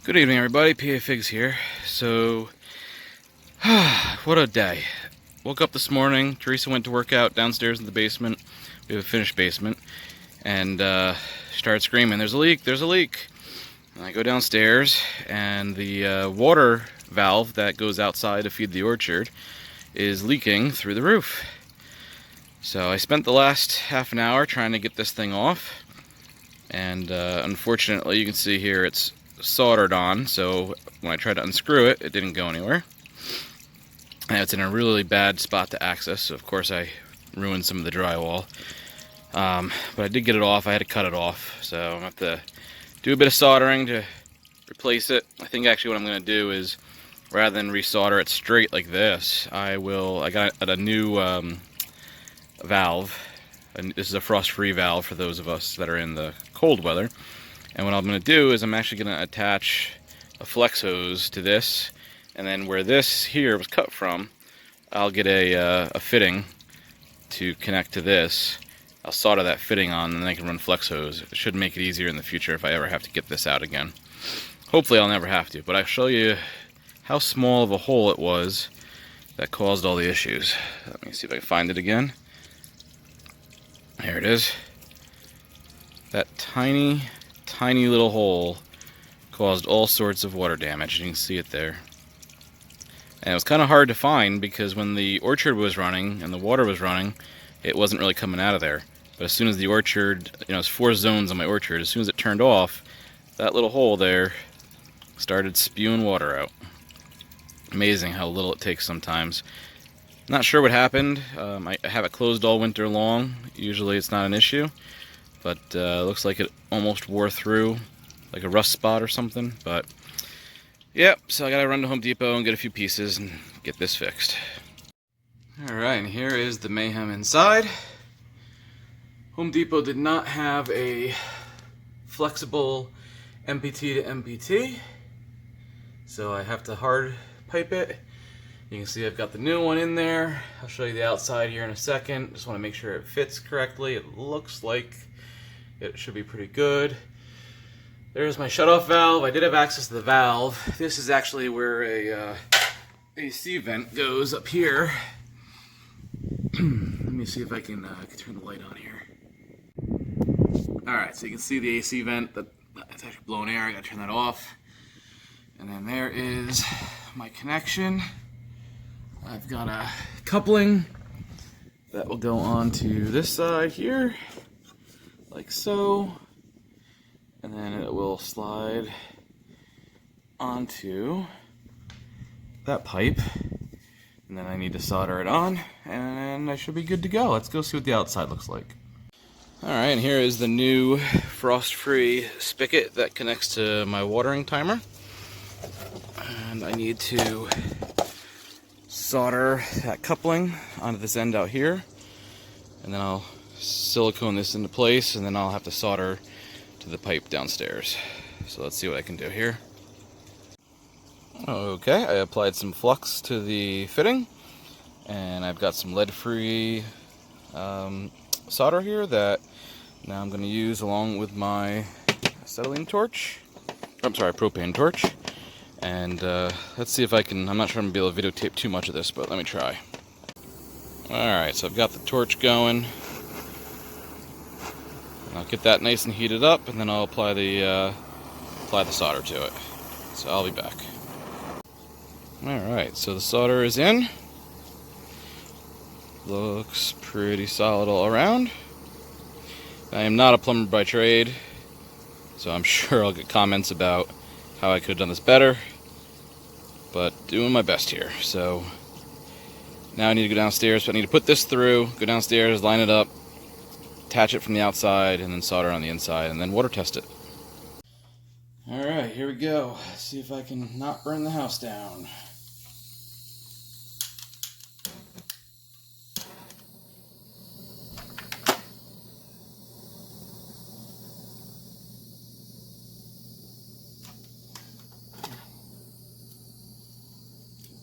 Good evening, everybody. PA Figs here. So, what a day. Woke up this morning. Teresa went to work out downstairs in the basement. We have a finished basement. And started screaming, "There's a leak! There's a leak!" And I go downstairs, and the water valve that goes outside to feed the orchard is leaking through the roof. So I spent the last half an hour trying to get this thing off. And unfortunately, you can see here it's soldered on, so when I tried to unscrew it, it didn't go anywhere. And it's in a really bad spot to access, so of course I ruined some of the drywall. But I did get it off. I had to cut it off, so I'm going to have to do a bit of soldering to replace it. I think actually what I'm going to do is, rather than resolder it straight like this, I got a new valve. And this is a frost-free valve for those of us that are in the cold weather. And what I'm going to do is I'm actually going to attach a flex hose to this, and then where this here was cut from, I'll get a fitting to connect to this. I'll solder that fitting on, and then I can run flex hose. It should make it easier in the future if I ever have to get this out again. Hopefully I'll never have to, but I'll show you how small of a hole it was that caused all the issues. Let me see if I can find it again. There it is. That tiny little hole caused all sorts of water damage. You can see it there. And it was kind of hard to find because when the orchard was running and the water was running, it wasn't really coming out of there. But as soon as the orchard, it's 4 zones on my orchard, as soon as it turned off, that little hole there started spewing water out. Amazing how little it takes sometimes. Not sure what happened. I have it closed all winter long. Usually it's not an issue. But looks like it almost wore through, like a rust spot or something. But yep, so I gotta run to Home Depot and get a few pieces and get this fixed. Alright, and here is the mayhem inside. Home Depot did not have a flexible MPT to MPT, so I have to hard pipe it. You can see I've got the new one in there. I'll show you the outside here in a second. Just want to make sure it fits correctly. It looks like it should be pretty good. There's my shutoff valve. I did have access to the valve. This is actually where a AC vent goes up here. Let me see if I can turn the light on here. Alright, so you can see the AC vent. It's actually blowing air. I gotta turn that off. And then there is my connection. I've got a coupling that will go on to this side here, like so, and then it will slide onto that pipe, and then I need to solder it on, and I should be good to go. Let's go see what the outside looks like. Alright, and here is the new frost-free spigot that connects to my watering timer, and I need to solder that coupling onto this end out here, and then I'll silicone this into place, and then I'll have to solder to the pipe downstairs. So let's see what I can do here. Okay, I applied some flux to the fitting, and I've got some lead-free solder here that now I'm going to use along with my propane torch. And let's see if I can, I'm not sure I'm going to be able to videotape too much of this, but let me try. Alright, so I've got the torch going. I'll get that nice and heated up, and then I'll apply the solder to it. So I'll be back. Alright, so the solder is in. Looks pretty solid all around. I am not a plumber by trade, so I'm sure I'll get comments about how I could have done this better, but doing my best here. So now I need to go downstairs, but I need to put this through, go downstairs, line it up, attach it from the outside, and then solder on the inside, and then water test it. Alright, here we go. See if I can not burn the house down.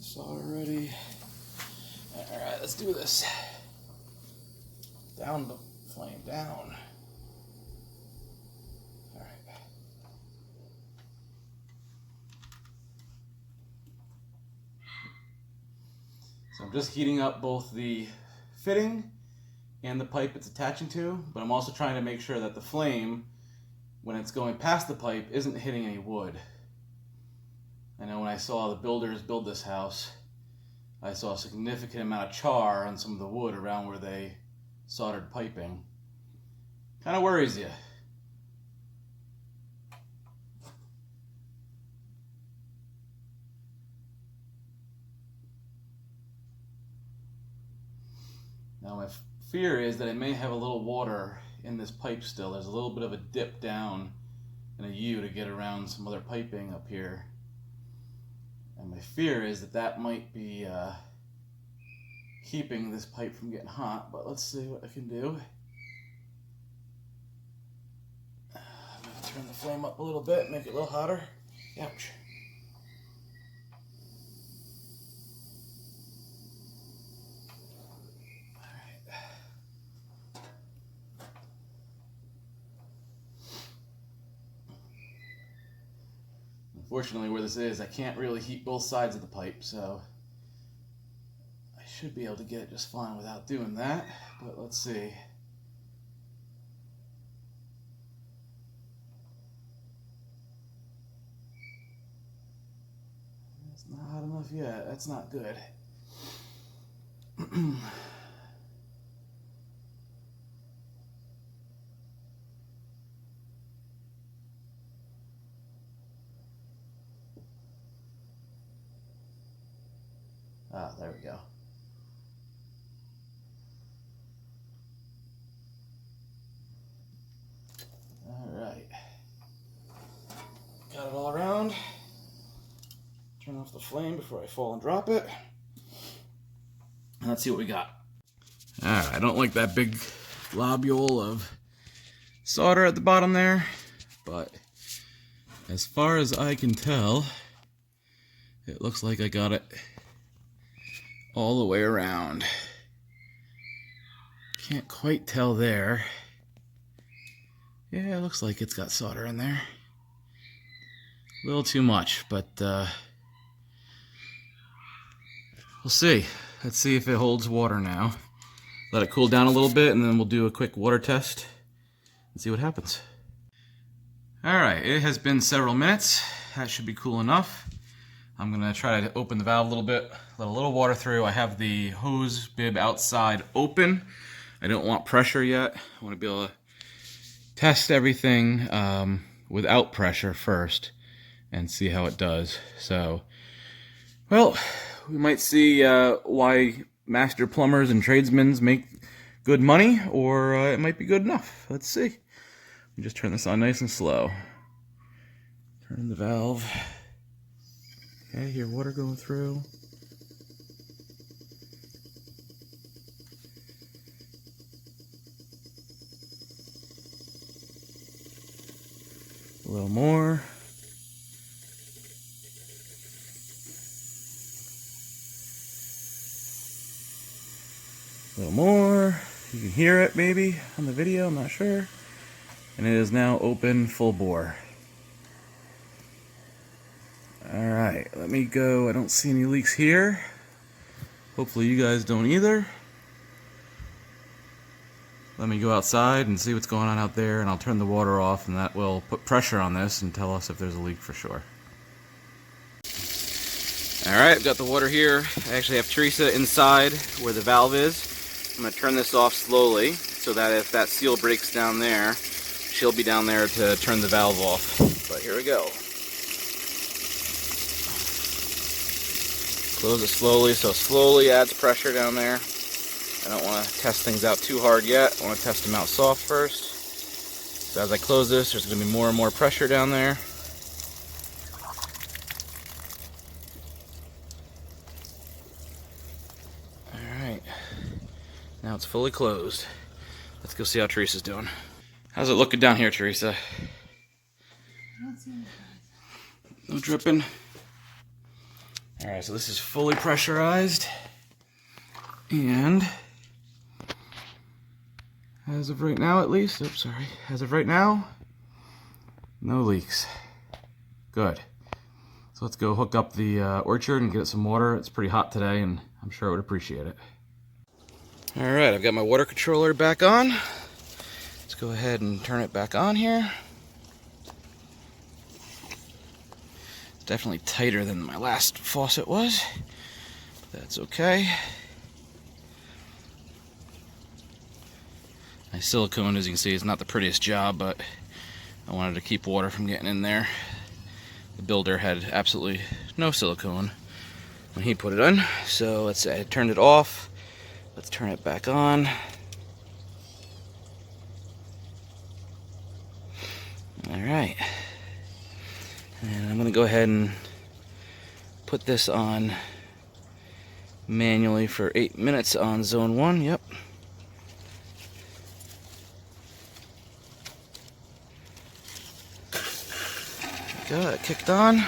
Solder ready. Alright, let's do this. Down the flame, down. Alright. So I'm just heating up both the fitting and the pipe it's attaching to, but I'm also trying to make sure that the flame, when it's going past the pipe, isn't hitting any wood. I know when I saw the builders build this house, I saw a significant amount of char on some of the wood around where they soldered piping. Kind of worries you. Now my fear is that I may have a little water in this pipe still. There's a little bit of a dip down and a U to get around some other piping up here. And my fear is that that might be keeping this pipe from getting hot, but let's see what I can do. I'm going to turn the flame up a little bit, make it a little hotter. Ouch. Unfortunately, where this is, I can't really heat both sides of the pipe, so I should be able to get it just fine without doing that, but let's see. It's not hot enough yet. That's not good. Ah, there we go. All right. Got it all around. Turn off the flame before I fall and drop it. And let's see what we got. All right, I don't like that big globule of solder at the bottom there, but as far as I can tell, it looks like I got it all the way around. Can't quite tell there. Yeah, it looks like it's got solder in there. A little too much, but we'll see. Let's see if it holds water now. Let it cool down a little bit, and then we'll do a quick water test and see what happens. Alright, it has been several minutes. That should be cool enough. I'm going to try to open the valve a little bit, let a little water through. I have the hose bib outside open. I don't want pressure yet. I want to be able to test everything without pressure first and see how it does. So, well, we might see why master plumbers and tradesmen make good money, or it might be good enough. Let's see. Let me just turn this on nice and slow. Turn the valve. Okay, hear water going through. A little more. A little more. You can hear it maybe on the video, I'm not sure. And it is now open full bore. Alright, let me go. I don't see any leaks here. Hopefully you guys don't either. Let me go outside and see what's going on out there, and I'll turn the water off, and that will put pressure on this and tell us if there's a leak for sure. Alright, I've got the water here. I actually have Teresa inside where the valve is. I'm going to turn this off slowly so that if that seal breaks down there, she'll be down there to turn the valve off. But here we go. Close it slowly, so slowly adds pressure down there. I don't want to test things out too hard yet. I want to test them out soft first. So as I close this, there's going to be more and more pressure down there. Alright, now it's fully closed. Let's go see how Teresa's doing. How's it looking down here, Teresa? I don't see anything. No dripping? Alright, so this is fully pressurized, and as of right now at least, oops, sorry, as of right now, no leaks. Good. So let's go hook up the orchard and get it some water. It's pretty hot today, and I'm sure it would appreciate it. Alright, I've got my water controller back on. Let's go ahead and turn it back on here. It's definitely tighter than my last faucet was, but that's okay. My silicone, as you can see, is not the prettiest job, but I wanted to keep water from getting in there. The builder had absolutely no silicone when he put it in, so I turned it off. Let's turn it back on. Alright. And I'm going to go ahead and put this on manually for 8 minutes on zone 1. Yep. Got it kicked on. I'm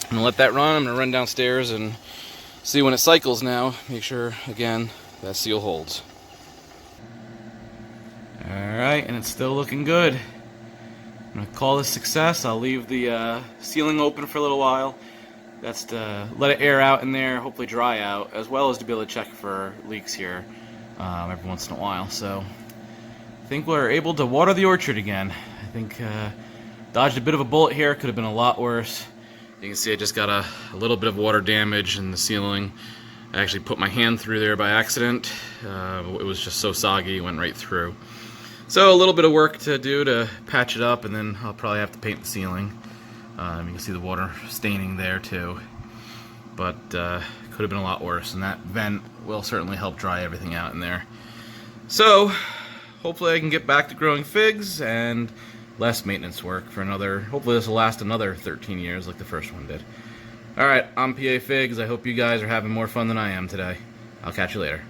going to let that run. I'm going to run downstairs and see when it cycles now. Make sure, again, that seal holds. Alright, and it's still looking good. I'm going to call this success. I'll leave the ceiling open for a little while. That's to let it air out in there, hopefully dry out, as well as to be able to check for leaks here every once in a while. So I think we're able to water the orchard again. I think dodged a bit of a bullet here. Could have been a lot worse. You can see I just got a little bit of water damage in the ceiling. I actually put my hand through there by accident. It was just so soggy, it went right through. So a little bit of work to do to patch it up, and then I'll probably have to paint the ceiling. You can see the water staining there too. But could have been a lot worse, and that vent will certainly help dry everything out in there. So hopefully I can get back to growing figs and less maintenance work for hopefully this will last another 13 years like the first one did. Alright, I'm PA Figs. I hope you guys are having more fun than I am today. I'll catch you later.